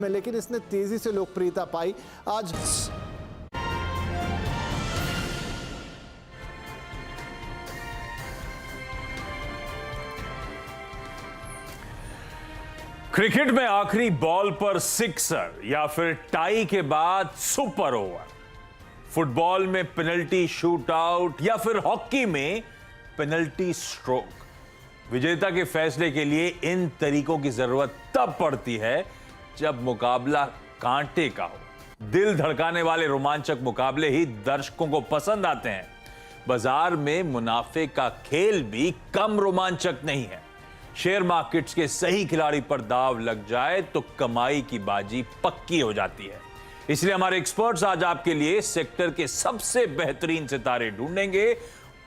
में, लेकिन इसने तेजी से लोकप्रियता पाई। आज क्रिकेट में आखिरी बॉल पर सिक्सर या फिर टाई के बाद सुपर ओवर, फुटबॉल में पेनल्टी शूटआउट या फिर हॉकी में पेनल्टी स्ट्रोक, विजेता के फैसले के लिए इन तरीकों की जरूरत तब पड़ती है जब मुकाबला कांटे का हो। दिल धड़काने वाले रोमांचक मुकाबले ही दर्शकों को पसंद आते हैं। बाजार में मुनाफे का खेल भी कम रोमांचक नहीं है। शेयर मार्केट्स के सही खिलाड़ी पर दाव लग जाए तो कमाई की बाजी पक्की हो जाती है। इसलिए हमारे एक्सपर्ट्स आज आपके लिए सेक्टर के सबसे बेहतरीन सितारे ढूंढेंगे।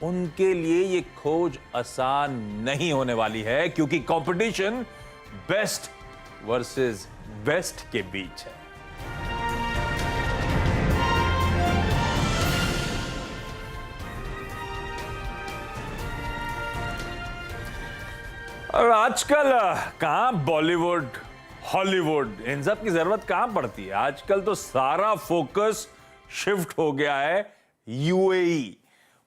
उनके लिए ये खोज आसान नहीं होने वाली है, क्योंकि कंपटीशन बेस्ट वर्सेस बेस्ट के बीच है। और आजकल कहां बॉलीवुड हॉलीवुड इन सब की जरूरत कहां पड़ती है। आजकल तो सारा फोकस शिफ्ट हो गया है यूएई।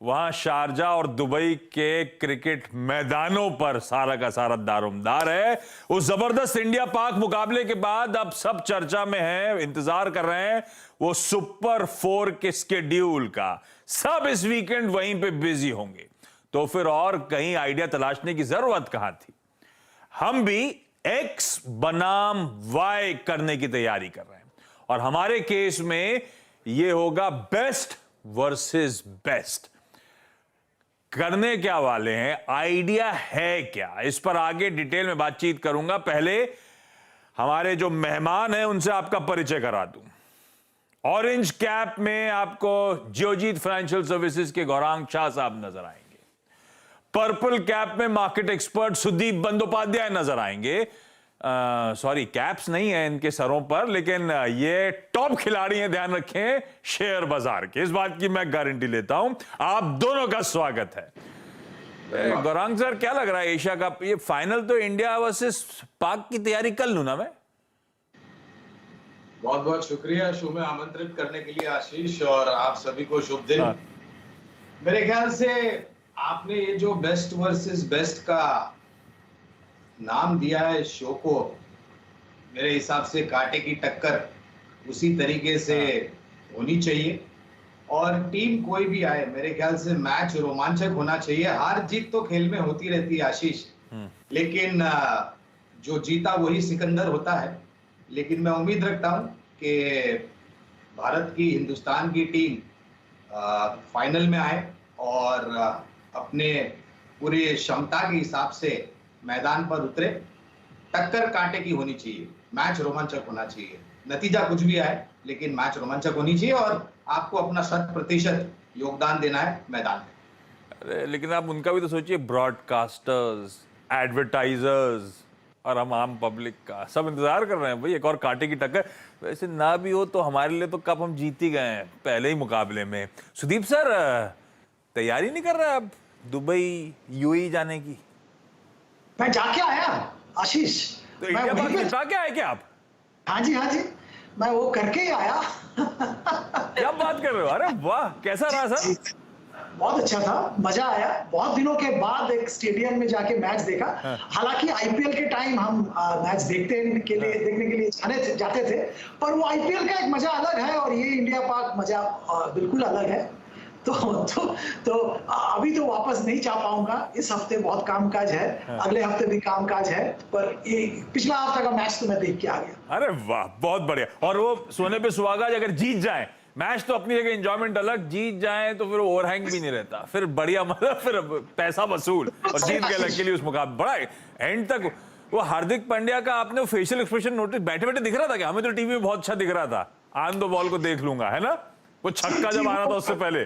वहां शारजा और दुबई के क्रिकेट मैदानों पर सारा का सारा दारोमदार है। उस जबरदस्त इंडिया पाक मुकाबले के बाद अब सब चर्चा में है, इंतजार कर रहे हैं वो सुपर 4 के स्केड्यूल का। सब इस वीकेंड वहीं पे बिजी होंगे, तो फिर और कहीं आइडिया तलाशने की जरूरत कहां थी। हम भी एक्स बनाम वाई करने की तैयारी कर रहे हैं, और हमारे केस में यह होगा बेस्ट वर्सेस बेस्ट। करने क्या वाले हैं, आइडिया है क्या, इस पर आगे डिटेल में बातचीत करूंगा। पहले हमारे जो मेहमान हैं उनसे आपका परिचय करा दूं। ऑरेंज कैप में आपको जियोजीत फाइनेंशियल सर्विसेज के गौरांग शाह साहब नजर आएंगे। पर्पल कैप में मार्केट एक्सपर्ट सुदीप बंदोपाध्याय नजर आएंगे। सॉरी, कैप्स नहीं है इनके सरों पर, लेकिन ये टॉप खिलाड़ी हैं, ध्यान रखें, शेयर बाजार के। इस बात की मैं गारंटी लेता हूं। आप दोनों का स्वागत है। गौरांग सर, क्या लग रहा है एशिया कप, ये फाइनल तो इंडिया वर्सेस पाक की तैयारी कर लूं ना मैं? बहुत बहुत शुक्रिया शो में आमंत्रित करने के लिए आशीष, और आप सभी को शुभ दिन। मेरे ख्याल से आपने ये जो बेस्ट वर्सेस बेस्ट का नाम दिया है शो को, मेरे हिसाब से कांटे की टक्कर उसी तरीके से होनी चाहिए। और टीम कोई भी आए, मेरे ख्याल से मैच रोमांचक होना चाहिए। हार जीत तो खेल में होती रहती है आशीष, लेकिन जो जीता वही सिकंदर होता है। लेकिन मैं उम्मीद रखता हूं कि भारत की, हिंदुस्तान की टीम फाइनल में आए और अपने पूरी क्षमता के हिसाब से मैदान पर उतरे। टक्कर कांटे की होनी चाहिए, मैच रोमांचक होना चाहिए। नतीजा कुछ भी आए, लेकिन मैच रोमांचक होनी चाहिए और आपको अपना 100% योगदान देना है मैदान में। अरे लेकिन आप उनका भी तो सोचिए, ब्रॉडकास्टर्स, एडवर्टाइजर्स और हम आम पब्लिक का सब इंतजार कर रहे हैं भाई एक और कांटे की टक्कर। वैसे ना भी हो तो हमारे लिए तो कप हम जीत ही गए हैं पहले ही मुकाबले में। सुदीप सर, तैयारी नहीं कर रहे आप दुबई यूएई जाने की? मैं जाके आया आशीष। तो इंडिया पाक जिता के आए क्या आप? हाँ जी, मैं वो करके ही आया। क्या बात कर रहे हो? अरे वाह, कैसा रहा सर? बहुत अच्छा था, मजा आया। बहुत दिनों के बाद एक स्टेडियम में जाके मैच देखा। हालांकि आईपीएल के टाइम हम मैच देखने के लिए जाते थे, पर वो आईपीएल का एक मजा अलग है और ये इंडिया पाक मजा बिल्कुल अलग है। तो अभी तो वापस नहीं जा पाऊंगा। इस हफ्ते बहुत कामकाज है, अगले हफ्ते भी कामकाज है, पर ये पिछला हफ्ता का मैच तो मैं देख के आ गया। अरे वाह, बहुत बढ़िया। और वो सोने पे सुहागा, अगर जीत जाए मैच तो अपनी जगह एंजॉयमेंट अलग, जीत जाए तो फिर ओवरहैंग भी नहीं रहता, फिर बढ़िया, मतलब फिर पैसा वसूल और जीत गए लकीली उस मुकाबले। बड़ा एंड तक वो हार्दिक पांड्या का आपने फेशियल एक्सप्रेशन नोटिस, बैठे बैठे दिख रहा था क्या? हमें तो टीवी में बहुत अच्छा दिख रहा था। आन दो बॉल को देख लूंगा, है ना? वो छक्का जब आ रहा था उससे पहले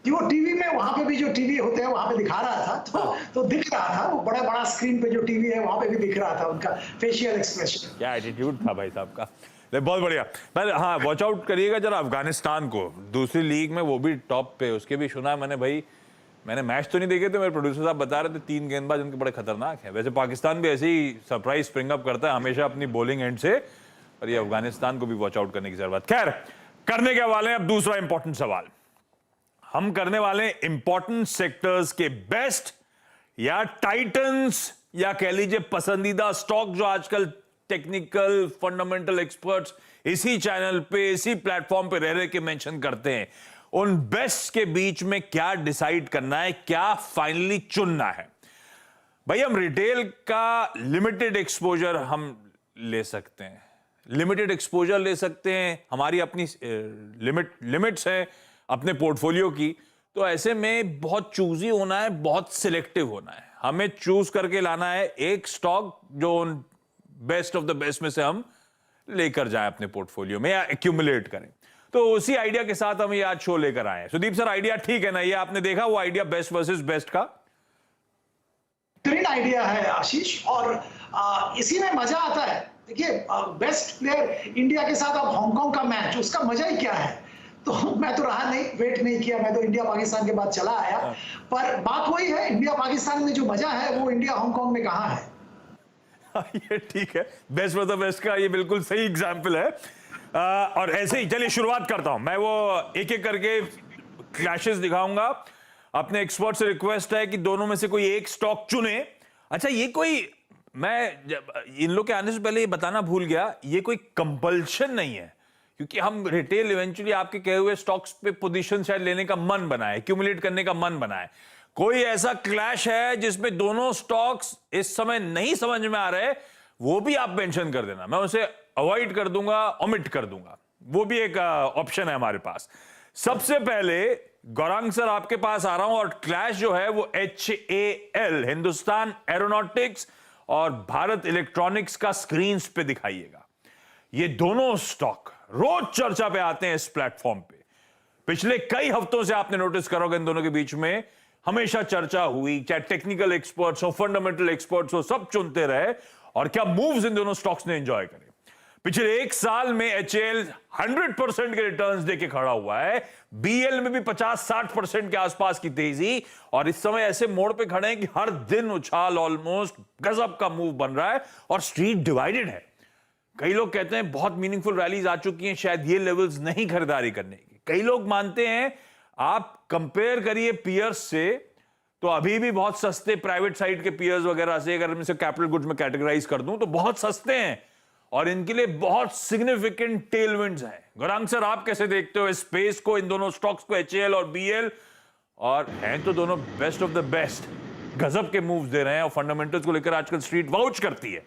वो टीवी में, वहां पे भी जो टीवी होते हैं वहां पे दिखा रहा था, तो दिख रहा था। वो बड़ा स्क्रीन पे जो टीवी है वहां पे भी दिख रहा था उनका फेशियल एक्सप्रेशन। क्या एटीट्यूड था भाई साहब का। बहुत बढ़िया। पहले हाँ, वॉच आउट करिएगा जरा अफगानिस्तान को, दूसरी लीग में, वो भी टॉप पे। उसके भी सुना मैंने भाई, मैंने मैच तो नहीं देखे थे, मेरे प्रोड्यूसर साहब बता रहे थे 3 गेंदबाज उनके बड़े खतरनाक हैं। वैसे पाकिस्तान भी ऐसे ही सरप्राइज स्प्रिंग अप करता है हमेशा अपनी बॉलिंग एंड से। और ये अफगानिस्तान को भी वॉच आउट करने की जरूरत। खैर, करने के वाले हैं अब दूसरा इंपॉर्टेंट सवाल। हम करने वाले इंपॉर्टेंट सेक्टर्स के बेस्ट या टाइटन्स या कह लीजिए पसंदीदा स्टॉक जो आजकल टेक्निकल फंडामेंटल एक्सपर्ट्स इसी चैनल पे इसी प्लेटफॉर्म पे रह रहे के मेंशन करते हैं, उन बेस्ट के बीच में क्या डिसाइड करना है, क्या फाइनली चुनना है। भाई हम रिटेल का लिमिटेड एक्सपोजर हम ले सकते हैं, लिमिटेड एक्सपोजर ले सकते हैं, हमारी अपनी लिमिट्स है अपने पोर्टफोलियो की, तो ऐसे में बहुत चूजी होना है, बहुत सिलेक्टिव होना है। हमें चूज करके लाना है एक स्टॉक जो बेस्ट ऑफ द बेस्ट में से हम लेकर जाएं अपने पोर्टफोलियो में या एक्यूमुलेट करें। तो उसी आइडिया के साथ हम ये आज शो लेकर आए हैं। सुदीप सर, आइडिया ठीक है ना? ये आपने देखा वो आइडिया बेस्ट वर्सेस बेस्ट का? बेहतरीन आइडिया है आशीष, और इसी में मजा आता है। देखिए, बेस्ट प्लेयर इंडिया के साथ अब हांगकांग का मैच, उसका मजा ही क्या है। तो मैं तो रहा नहीं, वेट नहीं किया, मैं तो इंडिया पाकिस्तान के बाद चला आया। पर बात वही है, इंडिया पाकिस्तान में जो मजा है वो इंडिया हांगकांग में कहां है। ये ठीक है, बेस्ट फॉर द बेस्ट का ये बिल्कुल सही एग्जाम्पल है। और ऐसे ही चलिए शुरुआत करता हूं मैं, वो एक एक करके क्लैशेस दिखाऊंगा। अपने एक्सपर्ट से रिक्वेस्ट है कि दोनों में से कोई एक स्टॉक चुने। अच्छा, ये कोई, मैं इन लोग के आने से पहले ये बताना भूल गया, ये कोई कंपल्शन नहीं है, क्योंकि हम रिटेल इवेंचुअली आपके कहे हुए स्टॉक्स पे पोजीशन शायद लेने का मन बनाए, एक्यूमुलेट करने का मन बनाए। कोई ऐसा क्लैश है जिसमें दोनों स्टॉक्स इस समय नहीं समझ में आ रहे, वो भी आप मेंशन कर देना, मैं उसे अवॉइड कर दूंगा, ओमिट कर दूंगा, वो भी एक ऑप्शन है हमारे पास। सबसे पहले गौरांग सर आपके पास आ रहा हूं, और क्लैश जो है वो HAL, हिंदुस्तान एरोनॉटिक्स और भारत इलेक्ट्रॉनिक्स का स्क्रीन पे दिखाइएगा। ये दोनों स्टॉक रोज चर्चा पे आते हैं इस प्लेटफॉर्म पे। पिछले कई हफ्तों से आपने नोटिस करोगे इन दोनों के बीच में हमेशा चर्चा हुई, चाहे टेक्निकल एक्सपर्ट्स हो, फंडामेंटल एक्सपर्ट्स हो, सब चुनते रहे, और क्या मूव्स इन दोनों स्टॉक्स ने एंजॉय करे। पिछले एक साल में HAL 100% के रिटर्न्स देके खड़ा हुआ है, BL में भी 50-60% के आसपास की तेजी, और इस समय ऐसे मोड़ पे खड़े हैं कि हर दिन उछाल, ऑलमोस्ट गजब का मूव बन रहा है, और स्ट्रीट डिवाइडेड है। कई लोग कहते हैं बहुत मीनिंगफुल रैलीज आ चुकी हैं, शायद ये लेवल्स नहीं खरीदारी करने की। कई लोग मानते हैं आप कंपेयर करिए पियर्स से, तो अभी भी बहुत सस्ते प्राइवेट साइड के पियर्स वगैरह से, अगर मैं इसे कैपिटल गुड्स में कैटेगराइज कर दूं तो बहुत सस्ते हैं, और इनके लिए बहुत सिग्निफिकेंट टेलविंड्स हैं। गौरांग सर, आप कैसे देखते हो इस स्पेस को, इन दोनों स्टॉक्स को, HAL और BL? और हैं तो दोनों बेस्ट ऑफ द बेस्ट, गजब के मूव्स दे रहे हैं, और फंडामेंटल्स को लेकर आजकल स्ट्रीट वाउच करती है।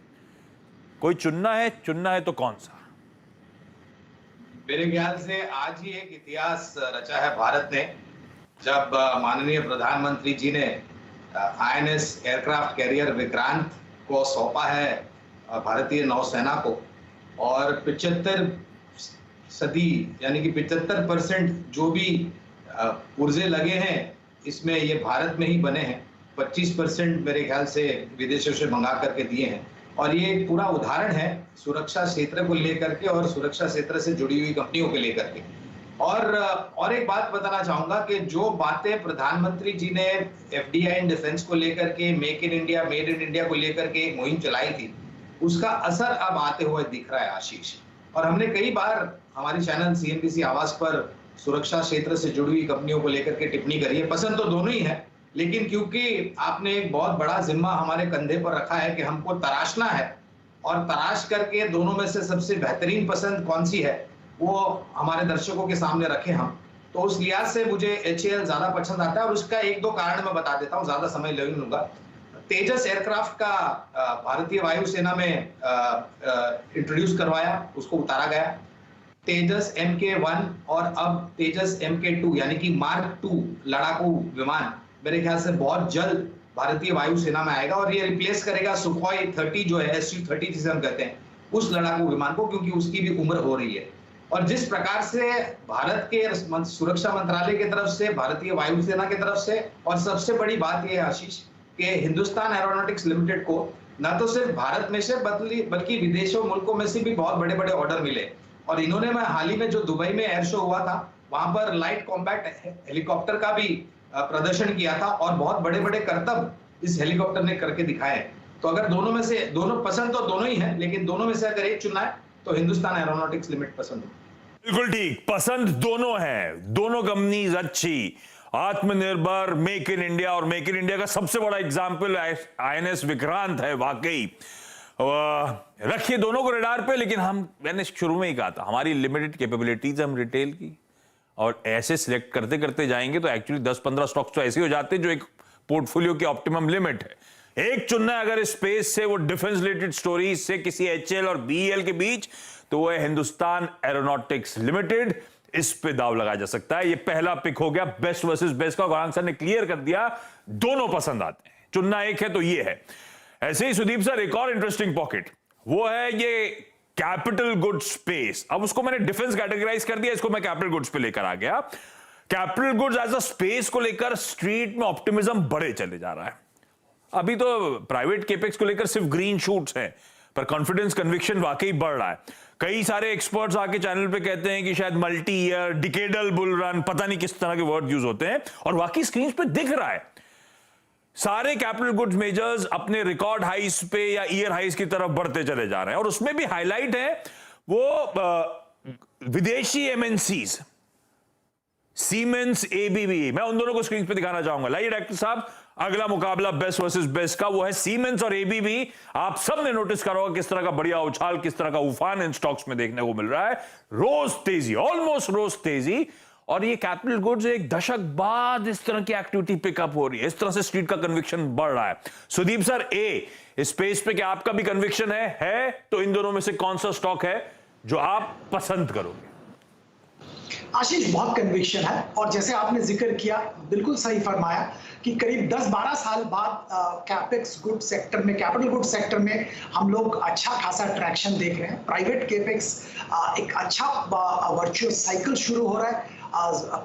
कोई चुनना है तो कौन सा? मेरे ख्याल से आज ही एक इतिहास रचा है भारत ने, जब माननीय प्रधानमंत्री जी ने INS एयरक्राफ्ट कैरियर विक्रांत को सौंपा है भारतीय नौसेना को, और 75 सदी यानी कि 75% जो भी पुर्जे लगे हैं इसमें ये भारत में ही बने हैं। 25% मेरे ख्याल से विदेशों से मंगा करके दिए हैं, और ये एक पूरा उदाहरण है सुरक्षा क्षेत्र को लेकर के और सुरक्षा क्षेत्र से जुड़ी हुई कंपनियों के लेकर के। और एक बात बताना चाहूंगा कि जो बातें प्रधानमंत्री जी ने FDI इन डिफेंस को लेकर के, make in India, made in India को लेकर के एक मुहिम चलाई थी, उसका असर अब आते हुए दिख रहा है आशीष। और हमने कई बार हमारी चैनल CNBC आवाज पर सुरक्षा क्षेत्र से जुड़ी हुई कंपनियों को लेकर के टिप्पणी करी है। पसंद तो दोनों ही है, लेकिन क्योंकि आपने एक बहुत बड़ा जिम्मा हमारे कंधे पर रखा है कि हमको तराशना है, और तराश करके दोनों में से सबसे बेहतरीन पसंद कौन सी है वो हमारे दर्शकों के सामने रखे हम, तो उस लिहाज से मुझे HAL ज्यादा पसंद आता है। और उसका एक दो कारण मैं बता देता हूँ, ज्यादा समय ले लूंगा। तेजस एयरक्राफ्ट का भारतीय वायुसेना में इंट्रोड्यूस करवाया, उसको उतारा गया। तेजस MK1 और अब तेजस MK2 यानी कि मार्क 2 लड़ाकू विमान मेरे ख्याल से बहुत जल्द भारतीय वायुसेना में आएगा, और ये रिप्लेस करेगा सुखोई 30 जो है, SU-30 जिसे हम कहते हैं, उस लड़ाकू विमान को, क्योंकि उसकी भी उम्र हो रही है। और जिस प्रकार से भारत के सुरक्षा मंत्रालय की तरफ से, भारतीय वायुसेना की तरफ से, और सबसे बड़ी बात यह है आशीष कि हिंदुस्तान एरोनॉटिक्स लिमिटेड को न तो सिर्फ भारत में से बल्कि विदेशों मुल्कों में से भी बहुत बड़े बड़े ऑर्डर मिले। और इन्होंने, मैं हाल ही में जो दुबई में एयर शो हुआ था, वहां पर लाइट कॉम्बैट हेलीकॉप्टर का भी प्रदर्शन किया था, और बहुत बड़े बड़े करतब इस हेलीकॉप्टर ने करके दिखाए। तो अगर दोनों में से, दोनों पसंद तो दोनों ही है, लेकिन दोनों में से अगर एक चुनना है तो हिंदुस्तान एरोनॉटिक्स लिमिटेड पसंद होगी। बिल्कुल ठीक, पसंद दोनों है, दोनों कंपनीज अच्छी, आत्मनिर्भर, मेक इन इंडिया, और मेक इन इंडिया का सबसे बड़ा एग्जाम्पल आईएनएस विक्रांत है। वाकई रखिए दोनों को रडार पे, लेकिन मैंने शुरू में ही कहा था हमारी लिमिटेड कैपेबिलिटीज हम रिटेल की, और ऐसे सिलेक्ट करते करते जाएंगे तो एक्चुअली 10-15 स्टॉक्स तो ऐसे हो जाते हैं जो एक पोर्टफोलियो की ऑप्टिमम लिमिट है। एक चुनना है अगर स्पेस से, वो डिफेंस रिलेटेड स्टोरीज से किसी एचएल और बीईएल के बीच, तो वो है हिंदुस्तान एरोनॉटिक्स लिमिटेड। इस पे दाव लगाया जा सकता है। ये पहला पिक हो गया बेस्ट वर्सेस बेस्ट का, गौरांग सर ने क्लियर कर दिया, दोनों पसंद आते हैं, चुनना एक है तो ये है। ऐसे ही सुदीप सर एक और इंटरेस्टिंग पॉकेट, वो है ये कैपिटल गुड्स स्पेस। अब उसको मैंने डिफेंस कैटेगराइज कर दिया, इसको मैं कैपिटल गुड्स पे लेकर आ गया। Capital goods as a space को लेकर स्ट्रीट में ऑप्टिमिज्म बढ़े चले जा रहा है। अभी तो प्राइवेट केपेक्स को लेकर सिर्फ ग्रीन शूट्स हैं, पर कॉन्फिडेंस कन्विक्शन वाकई बढ़ रहा है। कई सारे एक्सपर्ट्स आके चैनल पे कहते हैं कि शायद multi year, decadal bull run, पता नहीं किस तरह के वर्ड यूज होते हैं, और वाकई स्क्रीन पे दिख रहा है। सारे कैपिटल गुड्स मेजर्स अपने रिकॉर्ड हाइस पे या ईयर हाइस की तरफ बढ़ते चले जा रहे हैं, और उसमें भी हाईलाइट है वो विदेशी एमएनसीज, सीमेंस, एबीबी। मैं उन दोनों को स्क्रीन पे दिखाना चाहूंगा। लाइए डायरेक्टर साहब, अगला मुकाबला बेस्ट वर्सेस बेस्ट का, वो है सीमेंस और एबीबी। आप सब ने नोटिस करा होगा किस तरह का बढ़िया उछाल, किस तरह का उफान इन स्टॉक्स में देखने को मिल रहा है। रोज तेजी, ऑलमोस्ट रोज तेजी, और ये कैपिटल गुड्स एक दशक बाद इस तरह की एक्टिविटी पिकअप हो रही है। इस तरह से स्ट्रीट का कन्विक्शन बढ़ रहा है। सुदीप सर, इस स्पेस पे क्या आपका भी कन्विक्शन है? तो इन दोनों में से कौन सा स्टॉक है जो आप पसंद करोगे? आशीष, बहुत कन्विक्शन है, और जैसे आपने जिक्र किया, बिल्कुल सही फरमाया कि करीब 10-12 साल बाद कैपेक्स गुड सेक्टर में, कैपिटल गुड सेक्टर में हम लोग अच्छा खासा ट्रैक्शन देख रहे हैं। प्राइवेट केपेक्स एक अच्छा वर्चुअस साइकिल शुरू हो रहा है,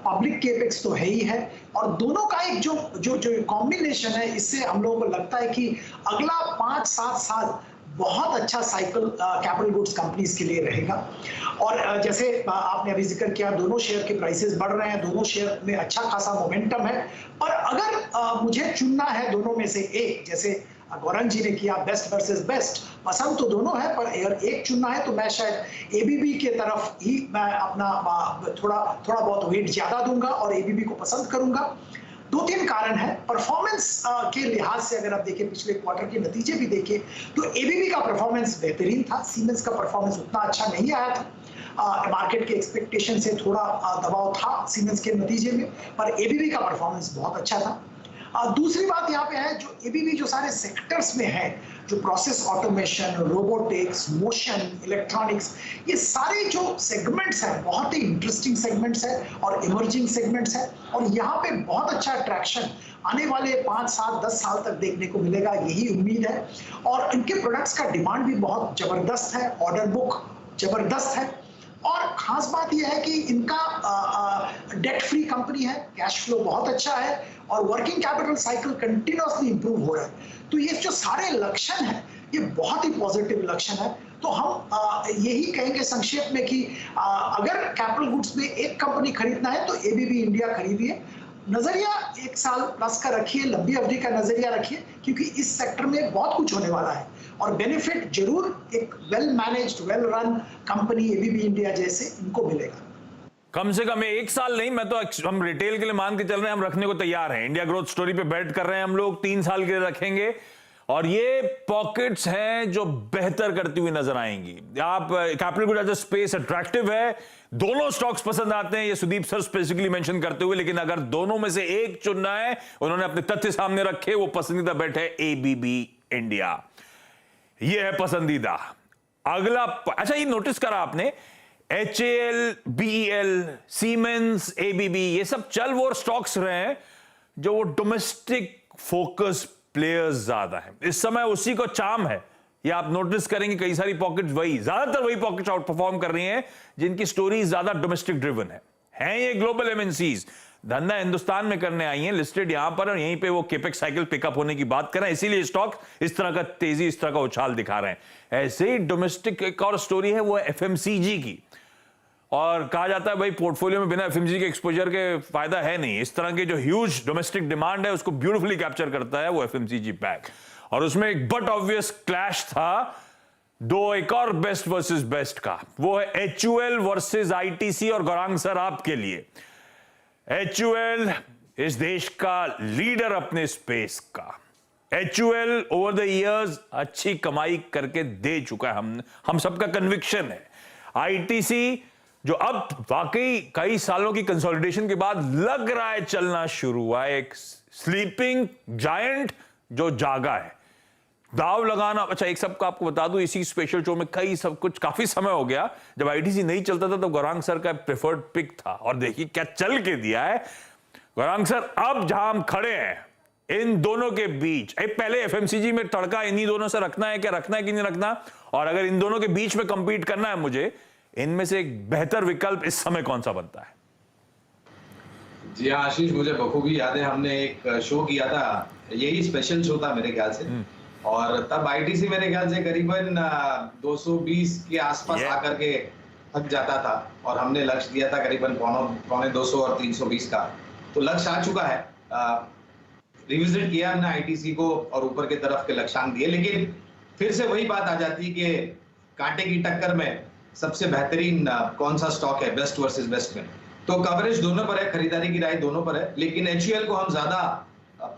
पब्लिक केपेक्स तो है ही है, और दोनों का एक जो कॉम्बिनेशन है, इससे हम लोगों को लगता है कि अगला 5-7 साल बहुत अच्छा साइकिल कैपिटल गुड्स कंपनीज के लिए रहेगा। और जैसे आपने अभी जिक्र किया, दोनों शेयर के प्राइसेस बढ़ रहे हैं, दोनों शेयर में अच्छा खासा मोमेंटम है। पर अगर मुझे चुनना है दोनों में से एक, जैसे गौरंग जी ने किया बेस्ट वर्सेस बेस्ट, पसंद तो दोनों है, पर अगर एक चुनना है तो मैं शायद एबीबी के तरफ ही मैं अपना थोड़ा बहुत वेट ज्यादा दूंगा और एबीबी को पसंद करूंगा। 2-3 कारण है। परफॉर्मेंस के लिहाज से अगर आप देखें, पिछले क्वार्टर के नतीजे भी देखें, तो एबीबी का परफॉर्मेंस बेहतरीन था, सीमेंस का परफॉर्मेंस उतना अच्छा नहीं आया था। मार्केट के एक्सपेक्टेशन से थोड़ा दबाव था सीमेंस के नतीजे में, पर एबीबी का परफॉर्मेंस बहुत अच्छा था। दूसरी बात यहाँ पे है, जो एबीबी जो सारे सेक्टर्स में है, जो process automation, robotics, motion, electronics, ये सारे जो सेगमेंट्स हैं बहुत ही इंटरेस्टिंग सेगमेंट्स हैं और इमर्जिंग सेगमेंट्स हैं, और यहाँ पे बहुत अच्छा अट्रैक्शन आने वाले 5, 7, 10 साल तक देखने को मिलेगा, यही उम्मीद है। और इनके प्रोडक्ट्स का डिमांड भी बहुत जबरदस्त है, ऑर्डर बुक जबरदस्त है, और खास बात यह है कि इनका डेट फ्री कंपनी है, कैश फ्लो बहुत अच्छा है, और working capital cycle continuously improve हो रहा है। तो ये जो सारे लक्षण हैं, ये बहुत ही पॉजिटिव लक्षण है। तो हम यही कहेंगे संक्षेप में कि अगर कैपिटल गुड्स में एक कंपनी खरीदना है तो एबीबी इंडिया खरीदिए। नजरिया 1 साल प्लस का रखिए, लंबी अवधि का नजरिया रखिए, क्योंकि इस सेक्टर में बहुत कुछ होने वाला है, और बेनिफिट जरूर एक well managed, well run company ABB India जैसे इनको मिलेगा। कम से कम 1 साल नहीं, मैं तो हम रिटेल के लिए मान के चल रहे हैं, हम रखने को तैयार हैं। इंडिया ग्रोथ स्टोरी पे बैट कर रहे हैं हम लोग, 3 साल के लिए रखेंगे, और ये पॉकेट्स हैं जो बेहतर करती हुई नजर आएंगी। आप capital good as a space attractive है, दोनों स्टॉक्स पसंद आते हैं, ये सुदीप सर स्पेसिफिकली मेंशन करते हुए, लेकिन अगर दोनों में से एक चुनना है, उन्होंने अपने तथ्य सामने रखे, वो पसंदीदा बेट है एबीबी इंडिया, ये है पसंदीदा। अगला, अच्छा ये नोटिस करा आपने, एचएएल, बीईएल, सीमेंस, एबीबी, ये सब चल वो स्टॉक्स रहे हैं जो वो डोमेस्टिक फोकस प्लेयर्स ज्यादा है इस समय, उसी को चाम है। ये आप नोटिस करेंगे कई सारी पॉकेट्स ज्यादातर वही पॉकेट्स आउट परफॉर्म कर रही हैं जिनकी स्टोरी ज्यादा डोमेस्टिक ड्रिवन है ये ग्लोबल एमएनसीज धंधा हिंदुस्तान में करने आई हैं, लिस्टेड यहां पर, और यहीं पे वो केपेक्स साइकिल पिकअप होने की बात कर रहे हैं, इसीलिए स्टॉक इस तरह का तेजी, इस तरह का उछाल दिखा रहे हैं। ऐसे ही डोमेस्टिक एक और स्टोरी है, वो एफएमसीजी की, और कहा जाता है भाई पोर्टफोलियो में बिना एफएमसीजी के एक्सपोजर के फायदा है नहीं। इस तरह की जो ह्यूज डोमेस्टिक डिमांड है उसको ब्यूटीफुली कैप्चर करता है वो एफएमसीजी पैक, और उसमें एक बट ऑब्वियस क्लैश था दो एक और बेस्ट वर्सेस बेस्ट का, वो है HUL वर्सेस ITC। और गौरांग सर आपके लिए, HUL इस देश का लीडर अपने स्पेस का। HUL ओवर द इयर्स अच्छी कमाई करके दे चुका है, हम सबका कन्विक्शन है। ITC जो अब वाकई कई सालों की कंसोलिडेशन के बाद लग रहा है चलना शुरू हुआ है, एक स्लीपिंग जायंट जो जागा है। दाव लगाना, अच्छा एक सबका आपको बता दूं, इसी स्पेशल शो में काफी समय हो गया, जब ITC नहीं चलता था तो गौरांग सर का प्रेफर्ड पिक था, और देखिए क्या चल के दिया है गौरांग सर। अब जहां हम खड़े हैं इन दोनों के बीच, पहले FMCG में तड़का इन्हीं दोनों से रखना है कि नहीं रखना, और अगर इन दोनों के बीच में कंपीट करना है मुझे, इनमें से एक बेहतर विकल्प इस समय कौन सा बनता है? जी हाँ आशीष, मुझे बखूबी याद है, हमने एक शो किया था, यही स्पेशल शो था मेरे ख्याल से, और तब ITC मेरे ख्याल से करीबन 220 के आसपास आकर के थक जाता था, और हमने लक्ष्य दिया था करीबन पौने 200 और 320 का, तो लक्ष्य आ चुका है। रिविजिट किया हमने ITC को और ऊपर के तरफ के लक्ष्यांक दिए, लेकिन फिर से वही बात आ जाती है कि कांटे की टक्कर में सबसे बेहतरीन कौन सा स्टॉक है बेस्ट वर्सेस बेस्ट में। तो कवरेज दोनों पर है, खरीदारी की राय दोनों पर है, लेकिन HUL को हम ज्यादा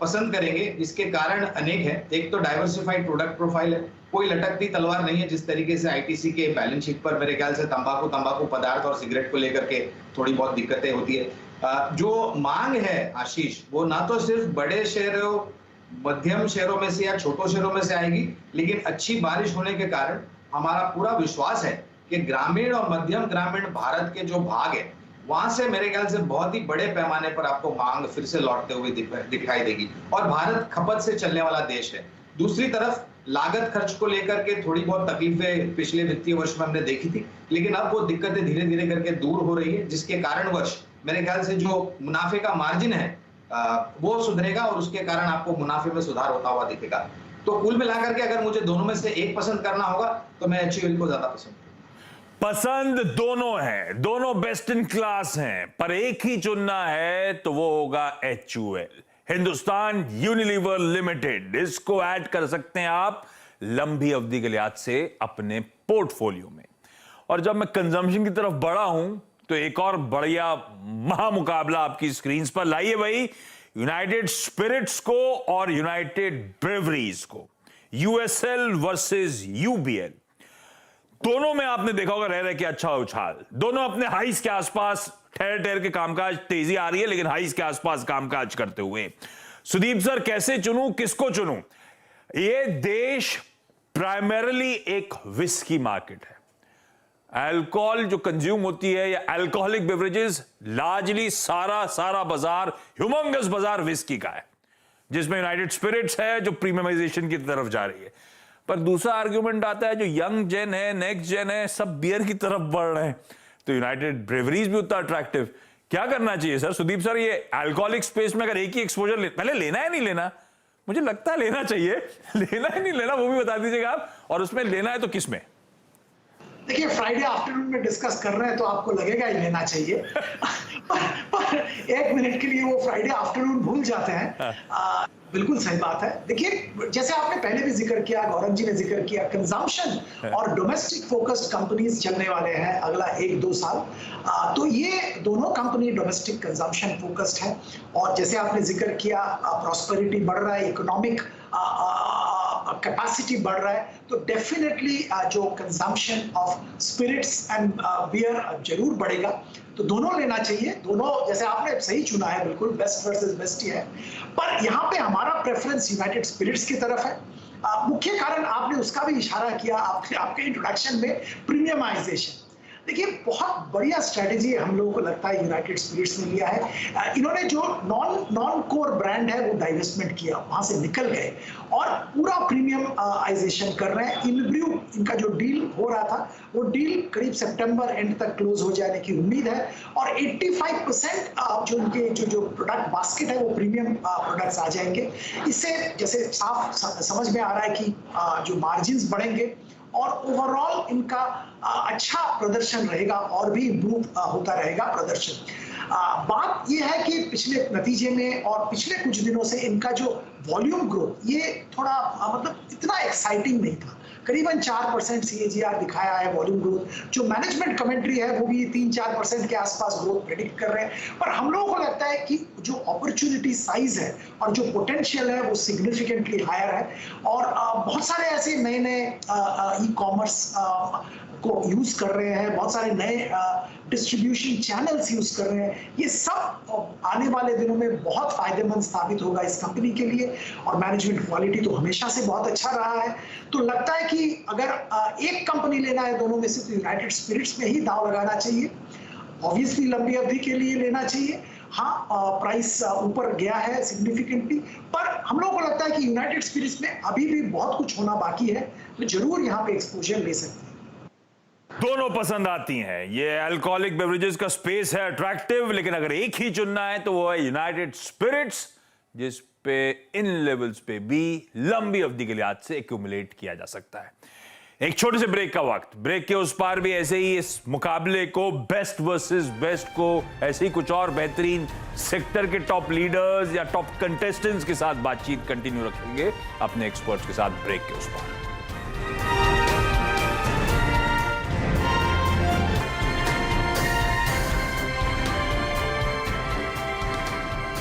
पसंद करेंगे। इसके कारण अनेक है। एक तो डाइवर्सिफाइड प्रोडक्ट प्रोफाइल है, कोई लटकती तलवार नहीं है जिस तरीके से ITC के बैलेंस शीट पर मेरे ख्याल से तंबाकू पदार्थ और सिगरेट को लेकर के थोड़ी बहुत दिक्कतें होती है। जो मांग है आशीष, वो ना तो सिर्फ बड़े शहरों, मध्यम शहरों में से या छोटो शहरों में से आएगी, लेकिन अच्छी बारिश होने के कारण हमारा पूरा विश्वास है कि ग्रामीण और मध्यम ग्रामीण भारत के जो भाग है, वहां से मेरे ख्याल से बहुत ही बड़े पैमाने पर आपको मांग फिर से लौटते हुए दिखाई देगी। और भारत खपत से चलने वाला देश है। दूसरी तरफ लागत खर्च को लेकर के थोड़ी बहुत तकलीफें पिछले वित्तीय वर्ष में हमने देखी थी, लेकिन अब वो दिक्कतें धीरे धीरे करके दूर हो रही है, जिसके कारणवश मेरे ख्याल से जो मुनाफे का मार्जिन है वो सुधरेगा, और उसके कारण आपको मुनाफे में सुधार होता हुआ दिखेगा। तो कुल मिलाकर के अगर मुझे दोनों में से एक पसंद करना होगा तो मैं HUL को ज्यादा पसंद दोनों हैं, दोनों बेस्ट इन क्लास हैं, पर एक ही चुनना है तो वो होगा HUL, हिंदुस्तान यूनिलीवर लिमिटेड। इसको ऐड कर सकते हैं आप लंबी अवधि के लिहाज से अपने पोर्टफोलियो में। और जब मैं कंजम्पशन की तरफ बढ़ा हूं तो एक और बढ़िया महामुकाबला आपकी स्क्रीन पर लाइए भाई, यूनाइटेड स्पिरिट्स को और यूनाइटेड ब्रेवरीज को। USL वर्सेस UBL, दोनों में आपने देखा होगा रह के अच्छा उछाल, दोनों अपने हाइस के आसपास, ठहर के कामकाज, तेजी आ रही है लेकिन हाइस के आसपास कामकाज करते हुए। सुदीप सर, कैसे चुनूं, किसको चुनूं? ये देश प्राइमरीली एक विस्की मार्केट है। अल्कोहल जो कंज्यूम होती है या अल्कोहलिक बेवरेजेस, लार्जली सारा बाजार, ह्यूमंगस बाजार विस्की का है, जिसमें यूनाइटेड स्पिरिट्स है जो प्रीमियमाइजेशन की तरफ जा रही है। पर दूसरा आर्ग्यूमेंट आता है जो यंग जेन है, नेक्स्ट जेन है, सब बियर की तरफ बढ़ रहे हैं, तो यूनाइटेड ब्रेवरीज भी उतना अट्रैक्टिव। क्या करना चाहिए सर? सुदीप सर, ये अल्कोहलिक स्पेस में अगर एक ही एक्सपोजर पहले लेना है नहीं लेना? मुझे लगता है लेना चाहिए, लेना है नहीं लेना वो भी बता दीजिएगा आप, और उसमें लेना है तो किस में? देखिए, फ्राइडे आफ्टरनून में डिस्कस कर रहे हैं तो आपको लगेगा ही लेना चाहिए पर एक मिनट के लिए वो फ्राइडे आफ्टरनून भूल जाते हैं। बिल्कुल सही बात है। देखिए, जैसे आपने पहले भी जिक्र किया, गौरव जी ने जिक्र किया, कंजम्पशन और डोमेस्टिक फोकस्ड कंपनीज चलने वाले हैं अगला 1-2 साल। तो ये दोनों कंपनी डोमेस्टिक कंजम्पशन फोकस्ड है, और जैसे आपने जिक्र किया, प्रॉस्पेरिटी बढ़ रहा है, इकोनॉमिक कैपेसिटी बढ़ रहा है, तो डेफिनेटली जो consumption of spirits and beer जरूर बढ़ेगा। तो दोनों लेना चाहिए, दोनों, जैसे आपने सही चुना है, बिल्कुल बेस्ट वर्सेस बेस्ट ही है। पर यहाँ पे हमारा प्रेफरेंस यूनाइटेड स्पिरिट्स की तरफ है। मुख्य कारण आपने उसका भी इशारा किया आपके इंट्रोडक्शन में, प्रीमियमाइजेशन। देखिए, बहुत बढ़िया स्ट्रेटेजी हम लोगों को लगता है यूनाइटेड स्पिरिट्स ने लिया है। इन्होंने जो नॉन कोर ब्रांड है वो डाइवेस्टमेंट किया, वहां से निकल गए और पूरा प्रीमियमाइजेशन कर रहे हैं। इनब्रू, इनका जो डील हो रहा था, वो डील करीब सितंबर एंड तक क्लोज हो जाने की उम्मीद है, और 85% जो उनके जो प्रोडक्ट बास्केट है वो प्रीमियम प्रोडक्ट्स आ जाएंगे। इससे जैसे साफ समझ में आ रहा है कि जो मार्जिन्स बढ़ेंगे और ओवरऑल इनका अच्छा प्रदर्शन रहेगा, और भी इम्प्रूव होता रहेगा प्रदर्शन। बात यह है कि पिछले नतीजे में और पिछले कुछ दिनों से इनका जो वॉल्यूम ग्रोथ, ये थोड़ा मतलब इतना एक्साइटिंग नहीं था। करीबन 4% CAGR दिखाया है वॉल्यूम ग्रोथ। जो मैनेजमेंट कमेंट्री है वो भी 3-4% के आसपास ग्रोथ प्रेडिक्ट कर रहे हैं। पर हम लोगों को लगता है कि जो अपॉर्चुनिटी साइज है और जो पोटेंशियल है वो सिग्निफिकेंटली हायर है। और बहुत सारे ऐसे नए नए ई कॉमर्स को यूज कर रहे हैं, बहुत सारे नए डिस्ट्रीब्यूशन चैनल्स यूज कर रहे हैं। ये सब आने वाले दिनों में बहुत फायदेमंद साबित होगा इस कंपनी के लिए। और मैनेजमेंट क्वालिटी तो हमेशा से बहुत अच्छा रहा है। तो लगता है कि अगर एक कंपनी लेना है दोनों में से तो यूनाइटेड स्पिरिट्स में ही दांव लगाना चाहिए। ऑब्वियसली लंबी अवधि के लिए लेना चाहिए। हाँ, प्राइस ऊपर गया है सिग्निफिकेंटली, पर हम लोगों को लगता है कि यूनाइटेड स्पिरिट्स में अभी भी बहुत कुछ होना बाकी है, तो जरूर यहाँ पे एक्सपोजर ले सकते हैं। दोनों पसंद आती हैं। ये अल्कोहलिक बेवरेजेस का स्पेस है अट्रैक्टिव, लेकिन अगर एक ही चुनना है तो वो है यूनाइटेड स्पिरिट्स, जिस पे इन लेवल्स पे भी लंबी अवधि के लिए आज से एक्यूमुलेट किया जा सकता है। एक छोटे से ब्रेक का वक्त, ब्रेक के उस पार भी ऐसे ही इस मुकाबले को, बेस्ट वर्सेस बेस्ट को, ऐसे ही कुछ और बेहतरीन सेक्टर के टॉप लीडर्स या टॉप कंटेस्टेंट्स के साथ बातचीत कंटिन्यू रखेंगे अपने एक्सपर्ट्स के साथ ब्रेक के उस पार।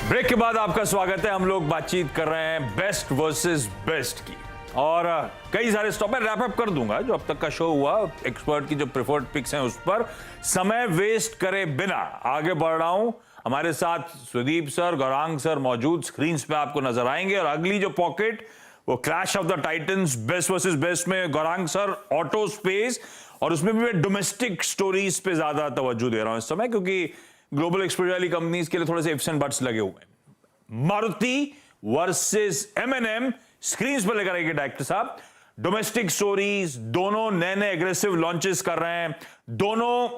ब्रेक के बाद आपका स्वागत है। हम लोग बातचीत कर रहे हैं बेस्ट वर्सेस बेस्ट की, और कई सारे स्टॉप में रैप अप कर दूंगा जो अब तक का शो हुआ, एक्सपर्ट की जो प्रेफर्ड पिक्स हैं उस पर। समय वेस्ट करे बिना आगे बढ़ रहा हूं। हमारे साथ सुदीप सर, गौरांग सर मौजूद, स्क्रीन पे आपको नजर आएंगे। और अगली जो पॉकेट, वो clash of the titans best versus best में गौरांग सर ऑटो स्पेस, और उसमें भी मैं डोमेस्टिक स्टोरीज पे ज्यादा तवज्जो दे रहा हूं इस समय, क्योंकि ग्लोबल एक्सपोजर वाली कंपनीज के लिए थोड़े से इफ्स एंड बट्स लगे हुए हैं। मारुति वर्सेस M&M स्क्रीन पर लेकर आएंगे डायरेक्टर साहब। डोमेस्टिक स्टोरीज, दोनों नए नए एग्रेसिव लॉन्चेस कर रहे हैं, दोनों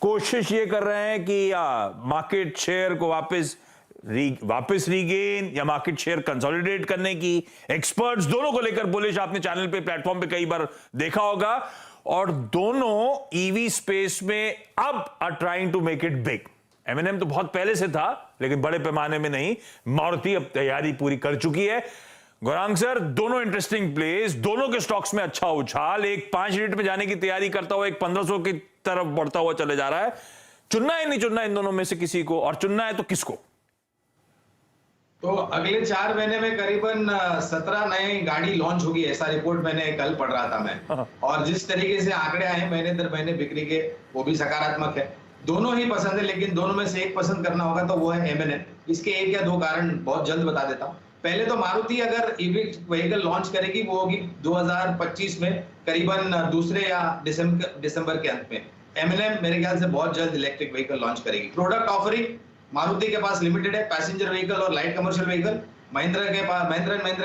कोशिश ये कर रहे हैं कि मार्केट शेयर को वापस रीगेन या मार्केट शेयर कंसोलिडेट करने की। एक्सपर्ट्स दोनों को लेकर बुलिश, आपने चैनल पे, प्लेटफॉर्म पे कई बार देखा होगा। और दोनों ईवी स्पेस में अब are trying to make it big. M&M तो बहुत पहले से था, लेकिन बड़े पैमाने में नहीं। मारुति अब तैयारी पूरी कर चुकी है। गौरांग सर, दोनों इंटरेस्टिंग प्लेस, दोनों के स्टॉक्स में अच्छा उछाल, एक 5 यूनिट में जाने की तैयारी करता हुआ एक 1500 की तरफ बढ़ता हुआ चले जा रहा है। चुनना है नहीं चुनना इन दोनों में से किसी को, और चुनना है तो किसको? तो अगले 4 महीने में करीबन 17 नई गाड़ी लॉन्च होगी, ऐसा रिपोर्ट मैंने कल पढ़ रहा था मैं। और जिस तरीके से आंकड़े आए महीने दर महीने बिक्री के, वो भी सकारात्मक है। दोनों ही पसंद है, लेकिन दोनों में से एक पसंद करना होगा तो वो है M&M। इसके 1 या 2 कारण बहुत जल्द बता देता हूं। पहले तो मारुति अगर ईवी व्हीकल लॉन्च करेगी वो होगी 2025 में, करीबन दूसरे या दिसंबर के अंत में। M&M मेरे ख्याल से बहुत जल्द इलेक्ट्रिक व्हीकल लॉन्च करेगी। प्रोडक्ट ऑफरिंग मारुति के पास लिमिटेड है, पैसेंजर व्हीकल और लाइट कमर्शियल व्हीकल। महिंद्रा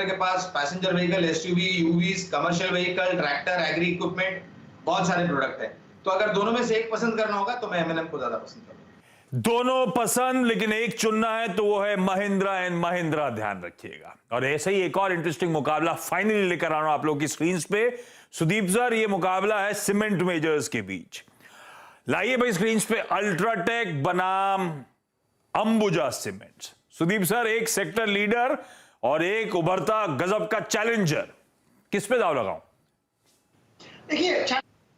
के पास passenger vehicle, SUV, UVs, commercial vehicle, tractor, agri equipment, बहुत सारे प्रोडक्ट है। तो अगर दोनों में से एक पसंद करना होगा तो मैं M&M को ज्यादा पसंद करूंगा। दोनों पसंद, लेकिन एक चुनना है तो वो है महिंद्रा एंड महिंद्रा, ध्यान रखिएगा। और ऐसे ही एक और इंटरेस्टिंग मुकाबला फाइनली लेकर आ रहा हूं आप लोगों की स्क्रीन पे। सुदीप सर, ये मुकाबला है सीमेंट मेजर्स के बीच। लाइए भाई स्क्रीन पे अल्ट्राटेक बनाम अंबुजा सीमेंट। सुदीप सर, एक सेक्टर लीडर और एक उभरता गजब का चैलेंजर, किस पे दाव लगाऊं? देखिए,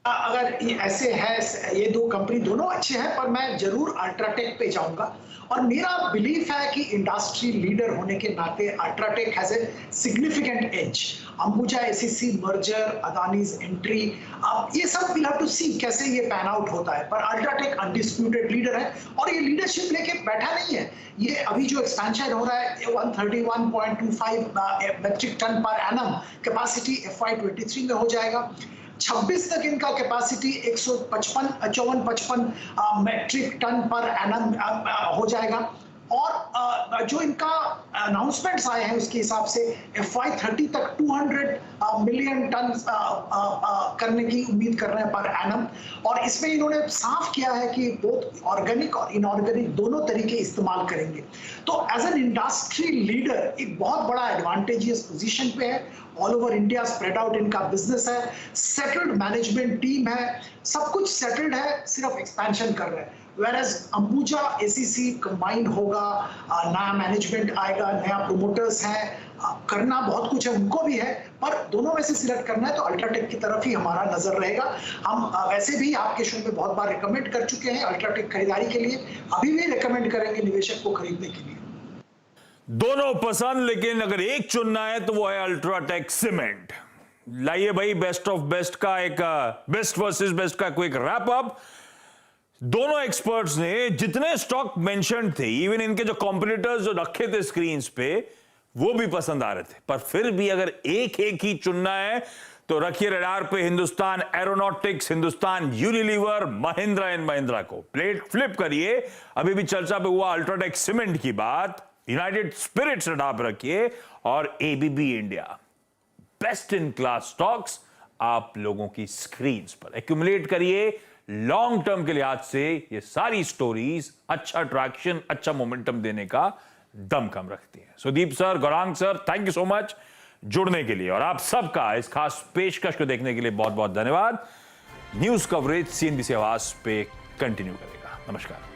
अगर ये ऐसे है, ये 2 कंपनी दोनों अच्छे हैं, पर मैं जरूर अल्ट्राटेक पे जाऊंगा। और मेरा बिलीफ है कि इंडस्ट्री लीडर होने के नाते UltraTech has a significant edge. Ambuja SEC मर्जर, अदानीज एंट्री, अब ये सब विल हैव टू सी कैसे ये पैन आउट होता है। पर अल्ट्राटेक अनडिस्प्यूटेड लीडर है और ये लीडरशिप लेके बैठा नहीं है। ये अभी जो एक्सपेंशन हो रहा है 131.25 metric ton per annum capacity FY23 में हो जाएगा। 26 तक इनका capacity 155 metric ton per annum हो जाएगा। और जो इनका अनाउंसमेंट्स आए हैं उसके हिसाब से FY30 तक 200 मिलियन टन करने की उम्मीद कर रहे हैं पर एनम। और इसमें इन्होंने साफ किया है कि बोथ ऑर्गेनिक और इनऑर्गेनिक दोनों तरीके इस्तेमाल करेंगे। तो एज एन इंडस्ट्री लीडर एक बहुत बड़ा एडवांटेजियस पोजीशन पे है। All over India spread out इनका बिजनेस है, सेटल्ड मैनेजमेंट टीम है, सब कुछ सेटल्ड है, सिर्फ एक्सपेंशन कर रहे हैं। Whereas अंबुजा एसीसी कंबाइंड होगा, नया मैनेजमेंट आएगा, नया प्रोमोटर्स हैं, करना बहुत कुछ है, उनको भी है, पर दोनों में से सिलेक्ट करना है तो अल्ट्राटेक की तरफ ही हमारा नजर रहेगा। हम वैसे भी आपके शो में बहुत बार रिकमेंड कर चुके हैं अल्ट्राटेक खरीदारी के लिए, अभी भी रिकमेंड करेंगे निवेशक को खरीदने के लिए। दोनों पसंद, लेकिन अगर एक चुनना है तो वो है अल्ट्राटेक सीमेंट। लाइए भाई बेस्ट ऑफ बेस्ट का एक बेस्ट वर्सेस बेस्ट का क्विक रैप अप। दोनों एक्सपर्ट्स ने जितने स्टॉक मेंशन थे, इवन इनके जो कॉम्पिटिटर्स जो रखे थे स्क्रीन पे, वो भी पसंद आ रहे थे, पर फिर भी अगर एक एक ही चुनना है तो रखिए रडार पे Hindustan Aeronautics, Hindustan Unilever, Mahindra and Mahindra को। प्लेट फ्लिप करिए, अभी भी चर्चा पे हुआ अल्ट्राटेक सीमेंट की बात, यूनाइटेड स्पिरिट्स रडार पे रखिए, और ABB India. Best in class stocks आप लोगों की स्क्रीन पर एक्यूमुलेट करिए। लॉन्ग टर्म के लिहाज से ये सारी स्टोरीज अच्छा ट्रैक्शन, अच्छा मोमेंटम देने का दमखम रखती हैं। Sudeep sir, Gaurang sir, thank you so much जुड़ने के लिए, और आप सबका इस खास पेशकश को देखने के लिए बहुत बहुत धन्यवाद। न्यूज कवरेज सीएनबीसी आवाज पे कंटिन्यू करेगा। नमस्कार।